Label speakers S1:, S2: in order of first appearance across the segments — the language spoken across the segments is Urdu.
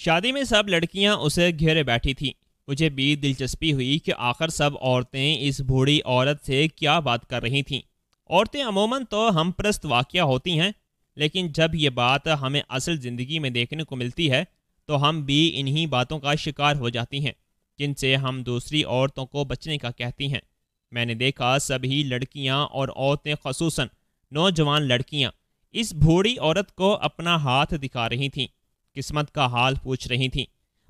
S1: شادی میں سب لڑکیاں اسے گھیرے بیٹھی تھیں۔ مجھے بھی دلچسپی ہوئی کہ آخر سب عورتیں اس بوڑھی عورت سے کیا بات کر رہی تھیں۔ عورتیں عموماً تو ہم پرست واقعہ ہوتی ہیں، لیکن جب یہ بات ہمیں اصل زندگی میں دیکھنے کو ملتی ہے تو ہم بھی انہی باتوں کا شکار ہو جاتی ہیں جن سے ہم دوسری عورتوں کو بچنے کا کہتی ہیں۔ میں نے دیکھا سبھی لڑکیاں اور عورتیں، خصوصاً نوجوان لڑکیاں، اس بوڑھی عورت کو اپنا ہاتھ دکھا رہی تھیں، قسمت کا حال پوچھ رہی تھیں۔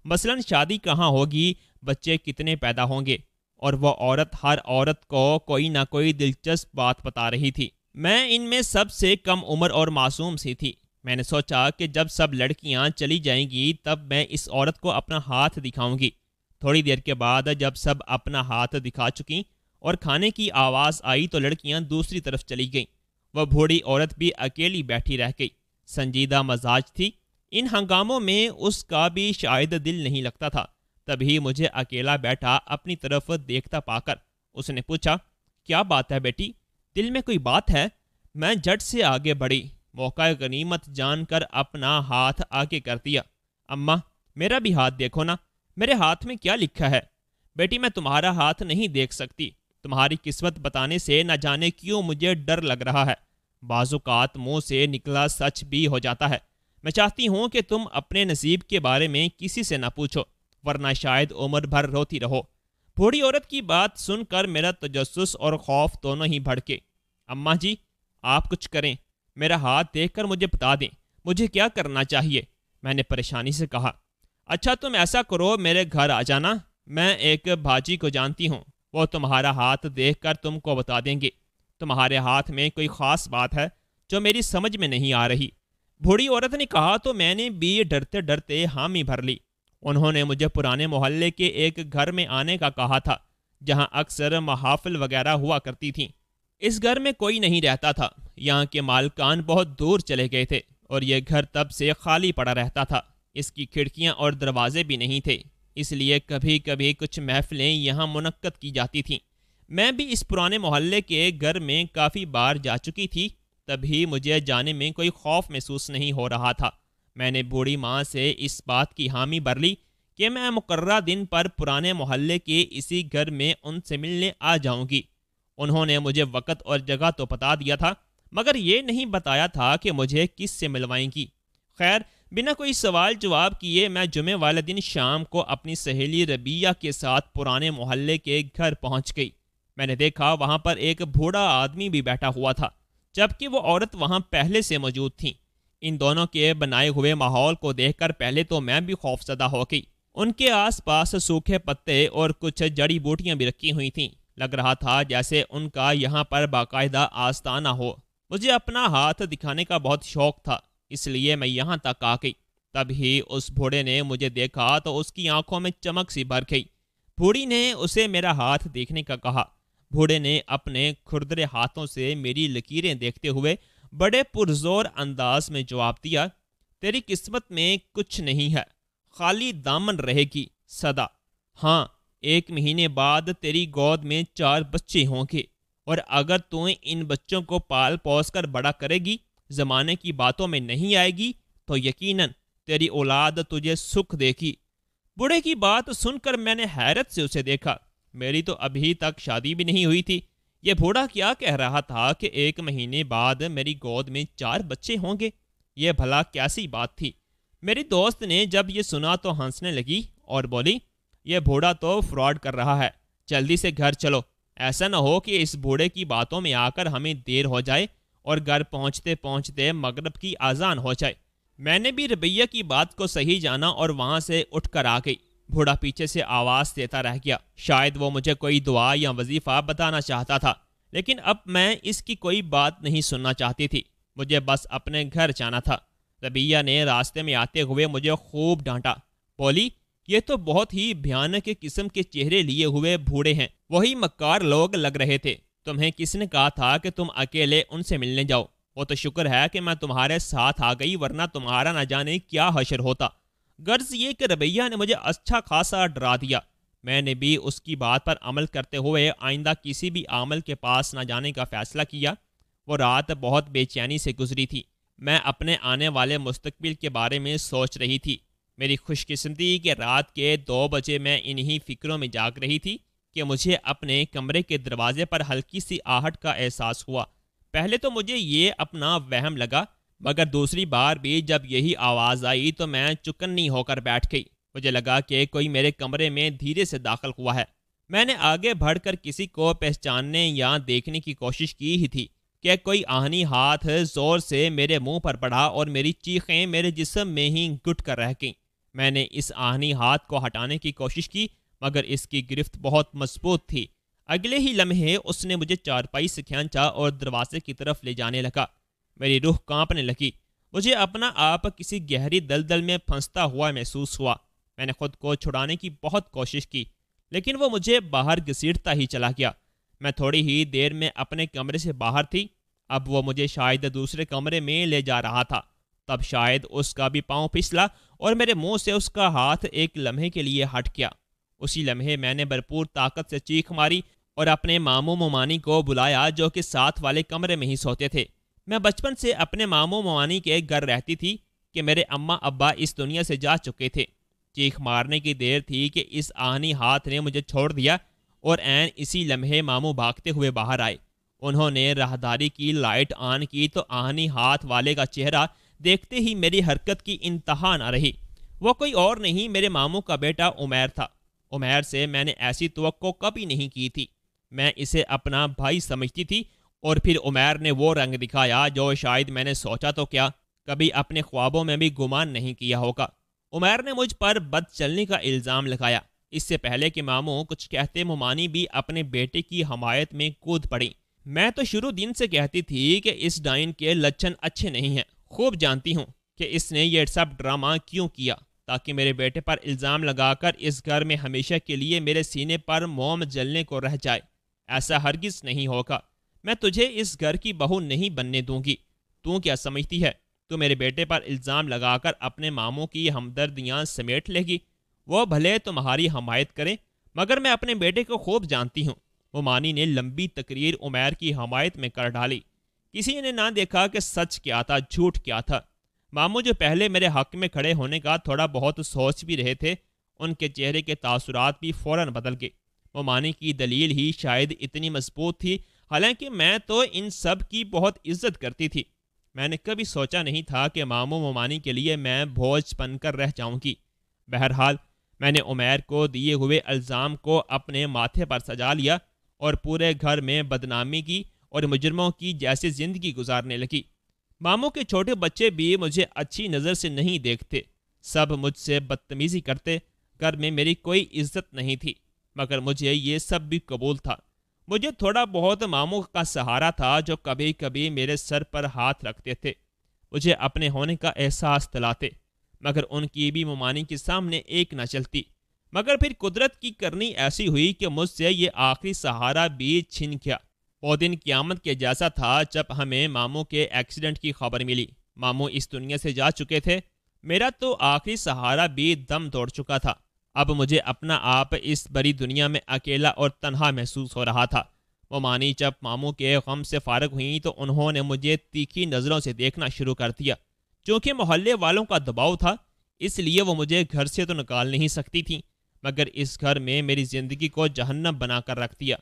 S1: مثلاً شادی کہاں ہوگی، بچے کتنے پیدا ہوں گے، اور وہ عورت ہر عورت کو کوئی نہ کوئی دلچسپ بات بتا رہی تھی۔ میں ان میں سب سے کم عمر اور معصوم سی تھی۔ میں نے سوچا کہ جب سب لڑکیاں چلی جائیں گی تب میں اس عورت کو اپنا ہاتھ دکھاؤں گی۔ تھوڑی دیر کے بعد جب سب اپنا ہاتھ دکھا چکیں اور کھانے کی آواز آئی تو لڑکیاں دوسری طرف چلی گئیں۔ وہ بوڑھی عورت بھی اکیلی بیٹھی رہ گئی۔ سنجیدہ مزاج تھی، ان ہنگاموں میں اس کا بھی شاید دل نہیں لگتا تھا۔ تبھی مجھے اکیلا بیٹھا اپنی طرف دیکھتا پا کر اس نے پوچھا، کیا بات ہے بیٹی، دل میں کوئی بات ہے؟ میں جھٹ سے آگے بڑھی، موقع غنیمت جان کر اپنا ہاتھ آگے کر دیا۔ اماں، میرا بھی ہاتھ دیکھو نا، میرے ہاتھ میں کیا لکھا ہے؟ بیٹی، میں تمہارا ہاتھ نہیں دیکھ سکتی، تمہاری قسمت بتانے سے نہ جانے کیوں مجھے ڈر لگ رہا ہے۔ بعض اوقات منہ سے نکلا سچ بھی ہو جاتا ہے۔ میں چاہتی ہوں کہ تم اپنے نصیب کے بارے میں کسی سے نہ پوچھو، ورنہ شاید عمر بھر روتی رہو۔ بوڑھی عورت کی بات سن کر میرا تجسس اور خوف دونوں ہی بھڑکے۔ اماں جی، آپ کچھ کریں، میرا ہاتھ دیکھ کر مجھے بتا دیں، مجھے کیا کرنا چاہیے؟ میں نے پریشانی سے کہا۔ اچھا، تم ایسا کرو، میرے گھر آ جانا، میں ایک بھاجی کو جانتی ہوں، وہ تمہارا ہاتھ دیکھ کر تم کو بتا دیں گے۔ تمہارے ہاتھ میں کوئی خاص بات ہے جو میری سمجھ میں نہیں آ رہی۔ بوڑھی عورت نے کہا تو میں نے بھی ڈرتے ڈرتے حامی بھر لی۔ انہوں نے مجھے پرانے محلے کے ایک گھر میں آنے کا کہا تھا جہاں اکثر محافل وغیرہ ہوا کرتی تھیں۔ اس گھر میں کوئی نہیں رہتا تھا، یہاں کے مالکان بہت دور چلے گئے تھے اور یہ گھر تب سے خالی پڑا رہتا تھا۔ اس کی کھڑکیاں اور دروازے بھی نہیں تھے، اس لیے کبھی کبھی کچھ محفلیں یہاں منعقد کی جاتی تھیں۔ میں بھی اس پرانے محلے کے گھر میں کافی بار جا چکی تھی، تبھی مجھے جانے میں کوئی خوف محسوس نہیں ہو رہا تھا۔ میں نے بوڑھی ماں سے اس بات کی حامی بھر لی کہ میں مقررہ دن پر پرانے محلے کے اسی گھر میں ان سے ملنے آ جاؤں گی۔ انہوں نے مجھے وقت اور جگہ تو بتا دیا تھا، مگر یہ نہیں بتایا تھا کہ مجھے کس سے ملوائیں گی۔ خیر، بنا کوئی سوال جواب کیے میں جمعے والے دن شام کو اپنی سہیلی ربیہ کے ساتھ پرانے محلے کے گھر پہنچ گئی۔ میں نے دیکھا وہاں پر ایک بوڑھا آدمی بھی بیٹھا ہوا تھا، جبکہ وہ عورت وہاں پہلے سے موجود تھیں۔ ان دونوں کے بنائے ہوئے ماحول کو دیکھ کر پہلے تو میں بھی خوفزدہ ہو گئی۔ ان کے آس پاس سوکھے پتے اور کچھ جڑی بوٹیاں بھی رکھی ہوئی تھیں۔ لگ رہا تھا جیسے ان کا یہاں پر باقاعدہ آستانہ ہو۔ مجھے اپنا ہاتھ دکھانے کا بہت شوق تھا، اس لیے میں یہاں تک آ گئی۔ تب ہی اس بوڑھے نے مجھے دیکھا تو اس کی آنکھوں میں چمک سی بھر گئی۔ بوڑھی نے اسے میرا ہاتھ دیکھنے کا کہا۔ بوڑھے نے اپنے کھردرے ہاتھوں سے میری لکیریں دیکھتے ہوئے بڑے پرزور انداز میں جواب دیا، تیری قسمت میں کچھ نہیں ہے، خالی دامن رہے گی سدا۔ ہاں، 1 مہینے بعد تیری گود میں 4 بچے ہوں گے، اور اگر تو ان بچوں کو پال پوس کر بڑا کرے گی، زمانے کی باتوں میں نہیں آئے گی، تو یقیناً تیری اولاد تجھے سکھ دے گی۔ بوڑھے کی بات سن کر میں نے حیرت سے اسے دیکھا۔ میری تو ابھی تک شادی بھی نہیں ہوئی تھی۔ یہ بوڑھا کیا کہہ رہا تھا کہ 1 مہینے بعد میری گود میں 4 بچے ہوں گے؟ یہ بھلا کیسی بات تھی؟ میری دوست نے جب یہ سنا تو ہنسنے لگی اور بولی، یہ بوڑھا تو فراڈ کر رہا ہے، جلدی سے گھر چلو، ایسا نہ ہو کہ اس بوڑھے کی باتوں میں آ کر ہمیں دیر ہو جائے اور گھر پہنچتے پہنچتے مغرب کی اذان ہو جائے۔ میں نے بھی ربیہ کی بات کو صحیح جانا اور وہاں سے اٹھ کر آ گئی۔ بوڑھا پیچھے سے آواز دیتا رہ گیا، شاید وہ مجھے کوئی دعا یا وظیفہ بتانا چاہتا تھا، لیکن اب میں اس کی کوئی بات نہیں سننا چاہتی تھی، مجھے بس اپنے گھر جانا تھا۔ ربیہ نے راستے میں آتے ہوئے مجھے خوب ڈانٹا، بولی، یہ تو بہت ہی بھیانک قسم کے چہرے لیے ہوئے بوڑھے ہیں، وہی مکار لوگ لگ رہے تھے۔ تمہیں کس نے کہا تھا کہ تم اکیلے ان سے ملنے جاؤ؟ وہ تو شکر ہے کہ میں تمہارے ساتھ آ گئی، ورنہ تمہارا نہ جانے کیا حشر ہوتا۔ غرض یہ کہ ربیہ نے مجھے اچھا خاصا ڈرا دیا۔ میں نے بھی اس کی بات پر عمل کرتے ہوئے آئندہ کسی بھی عامل کے پاس نہ جانے کا فیصلہ کیا۔ وہ رات بہت بے چینی سے گزری تھی۔ میں اپنے آنے والے مستقبل کے بارے میں سوچ رہی تھی۔ میری خوش قسمتی کہ رات کے 2 بجے میں انہی فکروں میں جاگ رہی تھی کہ مجھے اپنے کمرے کے دروازے پر ہلکی سی آہٹ کا احساس ہوا۔ پہلے تو مجھے یہ اپنا وہم لگا، مگر دوسری بار بھی جب یہی آواز آئی تو میں چکنی ہو کر بیٹھ گئی۔ مجھے لگا کہ کوئی میرے کمرے میں دھیرے سے داخل ہوا ہے۔ میں نے آگے بڑھ کر کسی کو پہچاننے یا دیکھنے کی کوشش کی ہی تھی کہ کوئی آہنی ہاتھ زور سے میرے منہ پر پڑا اور میری چیخیں میرے جسم میں ہی گھٹ کر رہ گئیں۔ میں نے اس آہنی ہاتھ کو ہٹانے کی کوشش کی، مگر اس کی گرفت بہت مضبوط تھی۔ اگلے ہی لمحے اس نے مجھے چارپائی سے کھینچا اور دروازے کی طرف لے جانے لگا۔ میری روح کانپنے لگی۔ مجھے اپنا آپ کسی گہری دلدل میں پھنستا ہوا محسوس ہوا۔ میں نے خود کو چھڑانے کی بہت کوشش کی، لیکن وہ مجھے باہر گھسیٹتا ہی چلا گیا۔ میں تھوڑی ہی دیر میں اپنے کمرے سے باہر تھی۔ اب وہ مجھے شاید دوسرے کمرے میں لے جا رہا تھا۔ تب شاید اس کا بھی پاؤں پھسلا اور میرے منہ سے اس کا ہاتھ ایک لمحے کے لیے ہٹ گیا۔ اسی لمحے میں نے بھرپور طاقت سے چیخ ماری اور اپنے ماموں ممانی کو بلایا، جو کہ ساتھ والے کمرے میں ہی سوتے تھے۔ میں بچپن سے اپنے ماموں ممانی کے گھر رہتی تھی کہ میرے اماں ابا اس دنیا سے جا چکے تھے۔ چیخ مارنے کی دیر تھی کہ اس آہنی ہاتھ نے مجھے چھوڑ دیا اور عین اسی لمحے ماموں بھاگتے ہوئے باہر آئے۔ انہوں نے راہداری کی لائٹ آن کی تو آہنی ہاتھ والے کا چہرہ دیکھتے ہی میری حرکت کی انتہا نہ رہی۔ وہ کوئی اور نہیں، میرے ماموں کا بیٹا عمیر تھا۔ عمیر سے میں نے ایسی توقع کبھی نہیں کی تھی۔ میں اسے اپنا بھائی سمجھتی تھی، اور پھر عمیر نے وہ رنگ دکھایا جو شاید میں نے سوچا تو کیا، کبھی اپنے خوابوں میں بھی گمان نہیں کیا ہوگا۔ عمیر نے مجھ پر بد چلنے کا الزام لگایا۔ اس سے پہلے کہ ماموں کچھ کہتے، ممانی بھی اپنے بیٹے کی حمایت میں کود پڑی۔ میں تو شروع دن سے کہتی تھی کہ اس ڈائن کے لچھن اچھے نہیں ہیں۔ خوب جانتی ہوں کہ اس نے یہ سب ڈرامہ کیوں کیا، تاکہ میرے بیٹے پر الزام لگا کر اس گھر میں ہمیشہ کے لیے میرے سینے پر موم جلنے کو رہ جائے۔ ایسا ہرگز نہیں ہوگا۔ میں تجھے اس گھر کی بہو نہیں بننے دوں گی۔ تو کیا سمجھتی ہے تو میرے بیٹے پر الزام لگا کر اپنے ماموں کی ہمدردیاں سمیٹ لے گی؟ وہ بھلے تمہاری حمایت کریں، مگر میں اپنے بیٹے کو خوب جانتی ہوں۔ ممانی نے لمبی تقریر عمیر کی حمایت میں کر ڈالی۔ کسی نے نہ دیکھا کہ سچ کیا تھا، جھوٹ کیا تھا۔ ماموں جو پہلے میرے حق میں کھڑے ہونے کا تھوڑا بہت سوچ بھی رہے تھے، ان کے چہرے کے تاثرات بھی فوراً بدل گئے۔ ممانی کی دلیل ہی شاید اتنی مضبوط تھی، حالانکہ میں تو ان سب کی بہت عزت کرتی تھی۔ میں نے کبھی سوچا نہیں تھا کہ ماموں ممانی کے لیے میں بوجھ بن کر رہ جاؤں گی۔ بہرحال میں نے عمیر کو دیے ہوئے الزام کو اپنے ماتھے پر سجا لیا اور پورے گھر میں بدنامی کی اور مجرموں کی جیسی زندگی گزارنے لگی۔ ماموں کے چھوٹے بچے بھی مجھے اچھی نظر سے نہیں دیکھتے، سب مجھ سے بدتمیزی کرتے۔ گھر میں میری کوئی عزت نہیں تھی، مگر مجھے یہ سب بھی قبول تھا۔ مجھے تھوڑا بہت ماموں کا سہارا تھا، جو کبھی کبھی میرے سر پر ہاتھ رکھتے تھے، مجھے اپنے ہونے کا احساس دلاتے، مگر ان کی بھی ممانی کے سامنے ایک نہ چلتی۔ مگر پھر قدرت کی کرنی ایسی ہوئی کہ مجھ سے یہ آخری سہارا بھی چھن گیا۔ وہ دن قیامت کے جیسا تھا جب ہمیں ماموں کے ایکسیڈنٹ کی خبر ملی۔ ماموں اس دنیا سے جا چکے تھے۔ میرا تو آخری سہارا بھی دم توڑ چکا تھا۔ اب مجھے اپنا آپ اس بڑی دنیا میں اکیلا اور تنہا محسوس ہو رہا تھا۔ ممانی جب ماموں کے غم سے فارغ ہوئیں تو انہوں نے مجھے تیکھی نظروں سے دیکھنا شروع کر دیا۔ چونکہ محلے والوں کا دباؤ تھا، اس لیے وہ مجھے گھر سے تو نکال نہیں سکتی تھیں، مگر اس گھر میں میری زندگی کو جہنم بنا کر رکھ دیا۔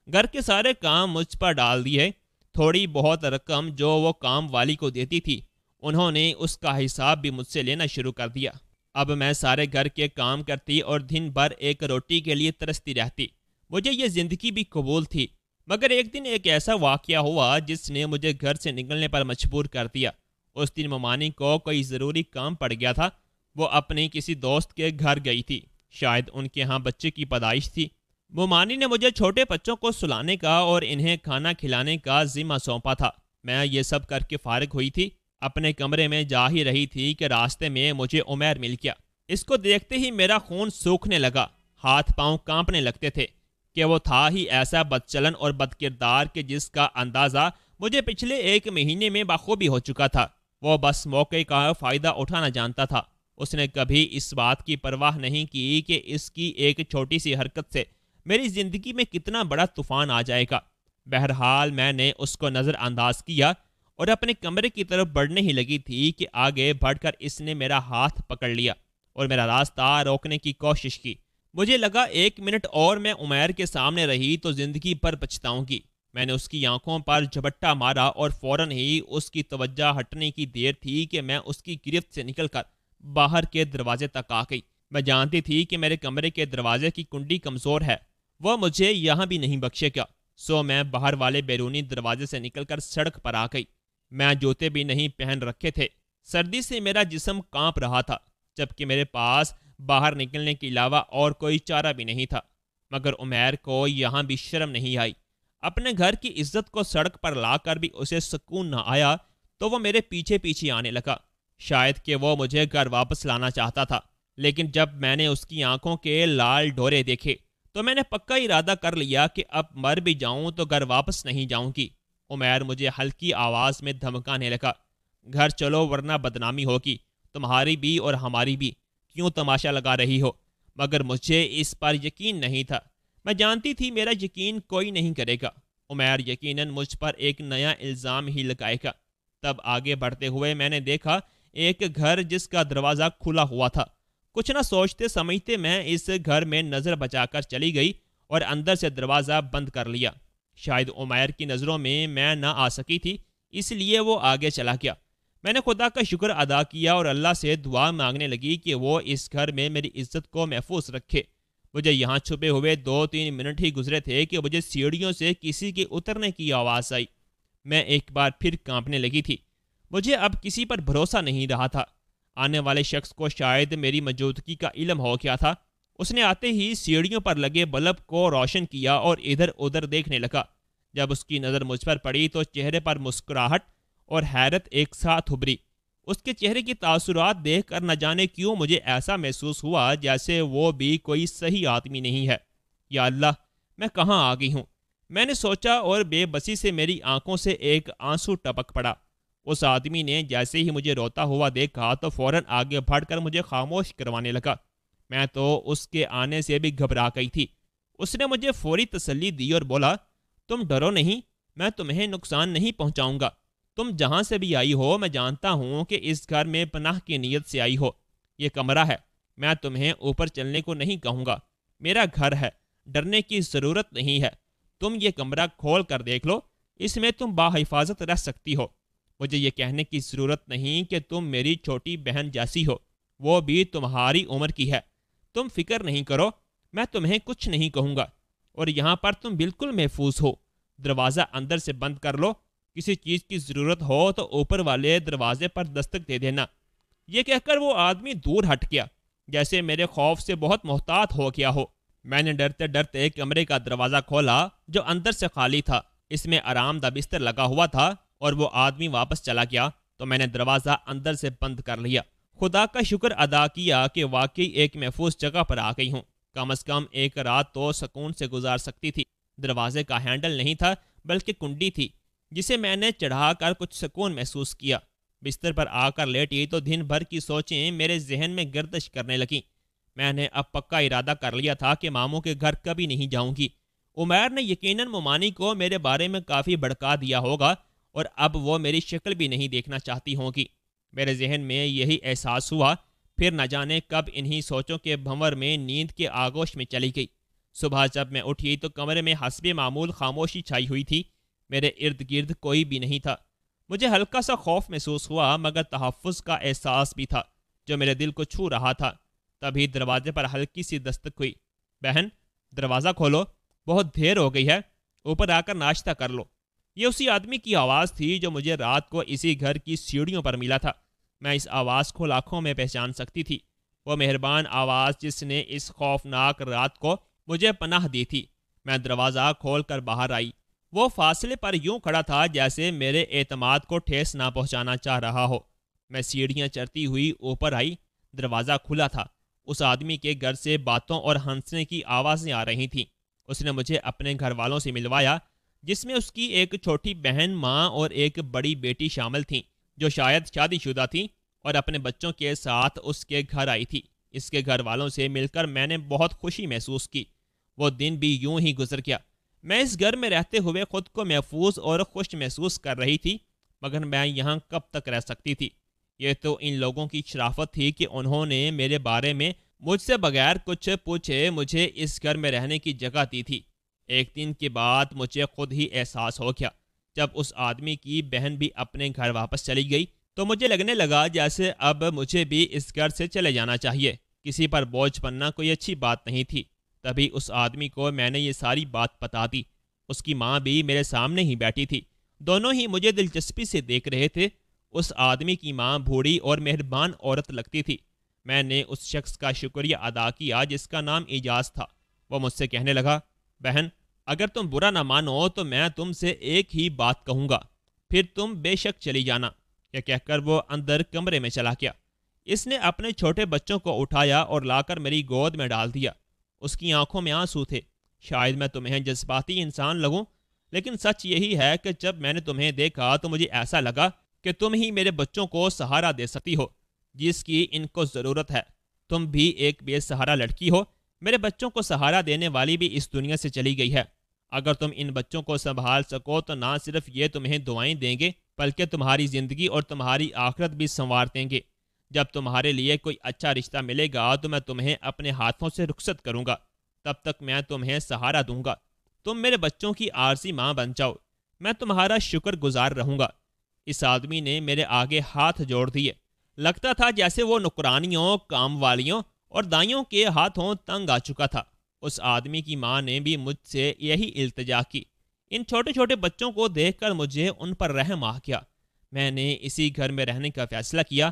S1: گھر کے سارے کام مجھ پر ڈال دیے۔ تھوڑی بہت رقم جو وہ کام والی کو دیتی تھی، انہوں نے اس کا حساب بھی مجھ سے لینا شروع کر دیا۔ اب میں سارے گھر کے کام کرتی اور دن بھر ایک روٹی کے لیے ترستی رہتی۔ مجھے یہ زندگی بھی قبول تھی، مگر ایک دن ایک ایسا واقعہ ہوا جس نے مجھے گھر سے نکلنے پر مجبور کر دیا۔ اس دن ممانی کو کوئی ضروری کام پڑ گیا تھا۔ وہ اپنی کسی دوست کے گھر گئی تھی، شاید ان کے ہاں بچے کی پیدائش تھی۔ ممانی نے مجھے چھوٹے بچوں کو سلانے کا اور انہیں کھانا کھلانے کا ذمہ سونپا تھا۔ میں یہ سب کر کے فارغ ہوئی تھی، اپنے کمرے میں جا ہی رہی تھی کہ راستے میں مجھے عمیر مل گیا۔ اس کو دیکھتے ہی میرا خون سوکھنے لگا، ہاتھ پاؤں کانپنے لگتے تھے کہ وہ تھا ہی ایسا بدچلن اور بدکردار کہ جس کا اندازہ مجھے پچھلے 1 مہینے میں بخوبی ہو چکا تھا۔ وہ بس موقع کا فائدہ اٹھانا جانتا تھا۔ اس نے کبھی اس بات کی پرواہ نہیں کی کہ اس کی ایک چھوٹی سی حرکت سے میری زندگی میں کتنا بڑا طوفان آ جائے گا۔ بہرحال میں نے اس کو نظر انداز کیا اور اپنے کمرے کی طرف بڑھنے ہی لگی تھی کہ آگے بڑھ کر اس نے میرا ہاتھ پکڑ لیا اور میرا راستہ روکنے کی کوشش کی۔ مجھے لگا 1 منٹ اور میں عمیر کے سامنے رہی تو زندگی پر پچھتاؤں گی۔ میں نے اس کی آنکھوں پر جھپٹا مارا اور فوراً ہی اس کی توجہ ہٹنے کی دیر تھی کہ میں اس کی گرفت سے نکل کر باہر کے دروازے تک آ گئی۔ میں جانتی تھی کہ میرے کمرے کے دروازے کی کنڈی کمزور ہے، وہ مجھے یہاں بھی نہیں بخشے گا، سو میں باہر والے بیرونی دروازے سے نکل کر سڑک پر آ گئی۔ میں جوتے بھی نہیں پہن رکھے تھے، سردی سے میرا جسم کانپ رہا تھا، جبکہ میرے پاس باہر نکلنے کے علاوہ اور کوئی چارہ بھی نہیں تھا۔ مگر عمیر کو یہاں بھی شرم نہیں آئی۔ اپنے گھر کی عزت کو سڑک پر لا کر بھی اسے سکون نہ آیا تو وہ میرے پیچھے پیچھے آنے لگا۔ شاید کہ وہ مجھے گھر واپس لانا چاہتا تھا، لیکن جب میں نے اس کی آنکھوں کے لال ڈورے دیکھے تو میں نے پکا ارادہ کر لیا کہ اب مر بھی جاؤں تو گھر واپس نہیں جاؤں گی۔ عمیر مجھے ہلکی آواز میں دھمکانے لگا، گھر چلو ورنہ بدنامی ہوگی، تمہاری بھی اور ہماری بھی، کیوں تماشا لگا رہی ہو؟ مگر مجھے اس پر یقین نہیں تھا۔ میں جانتی تھی میرا یقین کوئی نہیں کرے گا، عمیر یقیناً مجھ پر ایک نیا الزام ہی لگائے گا۔ تب آگے بڑھتے ہوئے میں نے دیکھا ایک گھر جس کا دروازہ کھلا ہوا تھا۔ کچھ نہ سوچتے سمجھتے میں اس گھر میں نظر بچا کر چلی گئی اور اندر سے دروازہ بند کر لیا۔ شاید عمیر کی نظروں میں نہ آ سکی تھی، اس لیے وہ آگے چلا گیا۔ میں نے خدا کا شکر ادا کیا اور اللہ سے دعا مانگنے لگی کہ وہ اس گھر میں میری عزت کو محفوظ رکھے۔ مجھے یہاں چھپے ہوئے 2-3 منٹ ہی گزرے تھے کہ مجھے سیڑھیوں سے کسی کے اترنے کی آواز آئی۔ میں ایک بار پھر کانپنے لگی تھی۔ مجھے اب کسی پر بھروسہ نہیں رہا تھا۔ آنے والے شخص کو شاید میری موجودگی کا علم ہو گیا تھا۔ اس نے آتے ہی سیڑھیوں پر لگے بلب کو روشن کیا اور ادھر ادھر دیکھنے لگا۔ جب اس کی نظر مجھ پر پڑی تو چہرے پر مسکراہٹ اور حیرت ایک ساتھ ابھری۔ اس کے چہرے کی تاثرات دیکھ کر نہ جانے کیوں مجھے ایسا محسوس ہوا جیسے وہ بھی کوئی صحیح آدمی نہیں ہے۔ یا اللہ، میں کہاں آ گئی ہوں؟ میں نے سوچا اور بے بسی سے میری آنکھوں سے ایک آنسو ٹپک پڑا۔ اس آدمی نے جیسے ہی مجھے روتا ہوا دیکھا تو فوراً آگے بڑھ کر مجھے خاموش کروانے لگا۔ میں تو اس کے آنے سے بھی گھبرا گئی تھی۔ اس نے مجھے فوری تسلی دی اور بولا، تم ڈرو نہیں، میں تمہیں نقصان نہیں پہنچاؤں گا۔ تم جہاں سے بھی آئی ہو میں جانتا ہوں کہ اس گھر میں پناہ کی نیت سے آئی ہو۔ یہ کمرہ ہے، میں تمہیں اوپر چلنے کو نہیں کہوں گا، میرا گھر ہے، ڈرنے کی ضرورت نہیں ہے۔ تم یہ کمرہ کھول کر دیکھ لو، اس میں تم باحفاظت رہ سکتی ہو۔ مجھے یہ کہنے کی ضرورت نہیں کہ تم میری چھوٹی بہن جیسی ہو، وہ بھی تمہاری عمر کی ہے۔ تم فکر نہیں کرو، میں تمہیں کچھ نہیں کہوں گا، اور یہاں پر تم بالکل محفوظ ہو۔ دروازہ اندر سے بند کر لو، کسی چیز کی ضرورت ہو تو اوپر والے دروازے پر دستک دے دینا۔ یہ کہہ کر وہ آدمی دور ہٹ گیا، جیسے میرے خوف سے بہت محتاط ہو گیا ہو۔ میں نے ڈرتے ڈرتے کمرے کا دروازہ کھولا جو اندر سے خالی تھا۔ اس میں آرام دہ بستر لگا ہوا تھا، اور وہ آدمی واپس چلا گیا تو میں نے دروازہ اندر سے بند کر لیا۔ خدا کا شکر ادا کیا کہ واقعی ایک محفوظ جگہ پر آ گئی ہوں۔ کم از کم ایک رات تو سکون سے گزار سکتی تھی۔ دروازے کا ہینڈل نہیں تھا بلکہ کنڈی تھی، جسے میں نے چڑھا کر کچھ سکون محسوس کیا۔ بستر پر آ کر لیٹی تو دن بھر کی سوچیں میرے ذہن میں گردش کرنے لگیں۔ میں نے اب پکا ارادہ کر لیا تھا کہ ماموں کے گھر کبھی نہیں جاؤں گی۔ عمیر نے یقیناً ممانی کو میرے بارے میں کافی بھڑکا دیا ہوگا اور اب وہ میری شکل بھی نہیں دیکھنا چاہتی ہوں گی۔ میرے ذہن میں یہی احساس ہوا، پھر نہ جانے کب انہی سوچوں کے بھنور میں نیند کے آغوش میں چلی گئی۔ صبح جب میں اٹھی تو کمرے میں حسب معمول خاموشی چھائی ہوئی تھی، میرے ارد گرد کوئی بھی نہیں تھا۔ مجھے ہلکا سا خوف محسوس ہوا مگر تحفظ کا احساس بھی تھا جو میرے دل کو چھو رہا تھا۔ تبھی دروازے پر ہلکی سی دستک ہوئی۔ بہن، دروازہ کھولو، بہت دیر ہو گئی ہے، اوپر آ کر ناشتہ کر لو۔ یہ اسی آدمی کی آواز تھی جو مجھے رات کو اسی گھر کی سیڑھیوں پر ملا تھا۔ میں اس آواز کو لاکھوں میں پہچان سکتی تھی، وہ مہربان آواز جس نے اس خوفناک رات کو مجھے پناہ دی تھی۔ میں دروازہ کھول کر باہر آئی۔ وہ فاصلے پر یوں کھڑا تھا جیسے میرے اعتماد کو ٹھیس نہ پہنچانا چاہ رہا ہو۔ میں سیڑھیاں چڑھتی ہوئی اوپر آئی، دروازہ کھلا تھا۔ اس آدمی کے گھر سے باتوں اور ہنسنے کی آوازیں آ رہی تھیں۔ اس نے مجھے اپنے گھر والوں سے ملوایا، جس میں اس کی ایک چھوٹی بہن، ماں اور ایک بڑی بیٹی شامل تھیں جو شاید شادی شدہ تھیں اور اپنے بچوں کے ساتھ اس کے گھر آئی تھی۔ اس کے گھر والوں سے مل کر میں نے بہت خوشی محسوس کی۔ وہ دن بھی یوں ہی گزر گیا۔ میں اس گھر میں رہتے ہوئے خود کو محفوظ اور خوش محسوس کر رہی تھی، مگر میں یہاں کب تک رہ سکتی تھی؟ یہ تو ان لوگوں کی شرافت تھی کہ انہوں نے میرے بارے میں مجھ سے بغیر کچھ پوچھے مجھے اس گھر میں رہنے کی جگہ دی تھی۔ ایک دن کے بعد مجھے خود ہی احساس ہو گیا، جب اس آدمی کی بہن بھی اپنے گھر واپس چلی گئی تو مجھے لگنے لگا جیسے اب مجھے بھی اس گھر سے چلے جانا چاہیے۔ کسی پر بوجھ بننا کوئی اچھی بات نہیں تھی۔ تبھی اس آدمی کو میں نے یہ ساری بات بتا دی۔ اس کی ماں بھی میرے سامنے ہی بیٹھی تھی، دونوں ہی مجھے دلچسپی سے دیکھ رہے تھے۔ اس آدمی کی ماں بوڑھی اور مہربان عورت لگتی تھی۔ میں نے اس شخص کا شکریہ ادا کیا جس کا نام اعجاز تھا۔ وہ مجھ سے کہنے لگا، بہن اگر تم برا نہ مانو تو میں تم سے ایک ہی بات کہوں گا، پھر تم بے شک چلی جانا۔ یہ کہہ کر وہ اندر کمرے میں چلا گیا۔ اس نے اپنے چھوٹے بچوں کو اٹھایا اور لا کر میری گود میں ڈال دیا۔ اس کی آنکھوں میں آنسو تھے۔ شاید میں تمہیں جذباتی انسان لگوں، لیکن سچ یہی ہے کہ جب میں نے تمہیں دیکھا تو مجھے ایسا لگا کہ تم ہی میرے بچوں کو سہارا دے سکتی ہو جس کی ان کو ضرورت ہے۔ تم بھی ایک بے سہارا لڑکی ہو۔ میرے بچوں کو سہارا دینے والی بھی اس دنیا سے چلی گئی ہے۔ اگر تم ان بچوں کو سنبھال سکو تو نہ صرف یہ تمہیں دعائیں دیں گے بلکہ تمہاری زندگی اور تمہاری آخرت بھی سنوار دیں گے۔ جب تمہارے لیے کوئی اچھا رشتہ ملے گا تو میں تمہیں اپنے ہاتھوں سے رخصت کروں گا، تب تک میں تمہیں سہارا دوں گا۔ تم میرے بچوں کی عارضی ماں بن جاؤ، میں تمہارا شکر گزار رہوں گا۔ اس آدمی نے میرے آگے ہاتھ جوڑ دیے۔ لگتا تھا جیسے وہ نوکرانیوں، کام والیوں اور دائیوں کے ہاتھوں تنگ آ چکا تھا۔ اس آدمی کی ماں نے بھی مجھ سے یہی التجا کی۔ ان چھوٹے چھوٹے بچوں کو دیکھ کر مجھے ان پر رحم آ گیا۔ میں نے اسی گھر میں رہنے کا فیصلہ کیا۔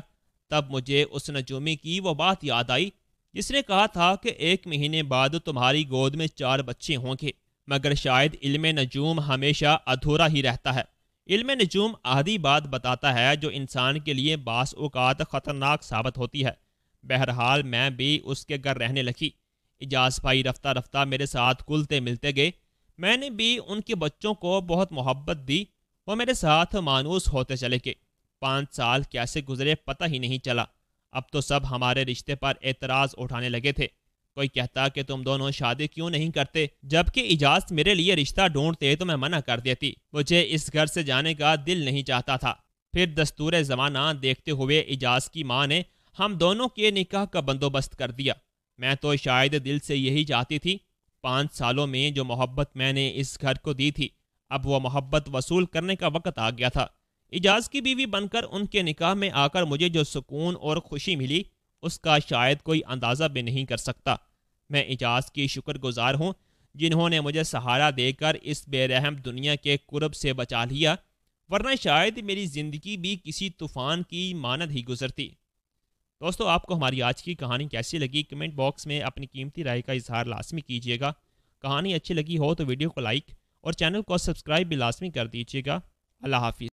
S1: تب مجھے اس نجومی کی وہ بات یاد آئی جس نے کہا تھا کہ 1 مہینے بعد تمہاری گود میں 4 بچے ہوں گے، مگر شاید علم نجوم ہمیشہ ادھورا ہی رہتا ہے۔ علم نجوم آدھی بات بتاتا ہے جو انسان کے لیے بعض اوقات خطرناک ثابت ہوتی ہے۔ بہرحال میں بھی اس کے گھر رہنے لگی۔ اعجاز بھائی رفتہ رفتہ میرے ساتھ گلتے ملتے گئے۔ میں نے بھی ان کے بچوں کو بہت محبت دی۔ وہ میرے ساتھ مانوس ہوتے چلے گئے۔ 5 سال کیسے گزرے پتہ ہی نہیں چلا۔ اب تو سب ہمارے رشتے پر اعتراض اٹھانے لگے تھے۔ کوئی کہتا کہ تم دونوں شادی کیوں نہیں کرتے، جبکہ اعجاز میرے لیے رشتہ ڈھونڈتے تو میں منع کر دیتی۔ مجھے اس گھر سے جانے کا دل نہیں چاہتا تھا۔ پھر دستور زمانہ دیکھتے ہوئے اعجاز کی ماں نے ہم دونوں کے نکاح کا بندوبست کر دیا۔ میں تو شاید دل سے یہی چاہتی تھی۔ 5 سالوں میں جو محبت میں نے اس گھر کو دی تھی، اب وہ محبت وصول کرنے کا وقت آ گیا تھا۔ اعجاز کی بیوی بن کر ان کے نکاح میں آ کر مجھے جو سکون اور خوشی ملی اس کا شاید کوئی اندازہ بھی نہیں کر سکتا۔ میں اعجاز کی شکر گزار ہوں جنہوں نے مجھے سہارا دے کر اس بے رحم دنیا کے کرب سے بچا لیا، ورنہ شاید میری زندگی بھی کسی طوفان کی مانند ہی گزرتی۔ دوستو، آپ کو ہماری آج کی کہانی کیسی لگی کمنٹ باکس میں اپنی قیمتی رائے کا اظہار لازمی کیجیے گا۔ کہانی اچھی لگی ہو تو ویڈیو کو لائک اور چینل کو سبسکرائب بھی لازمی کر دیجیے گا۔ اللہ حافظ۔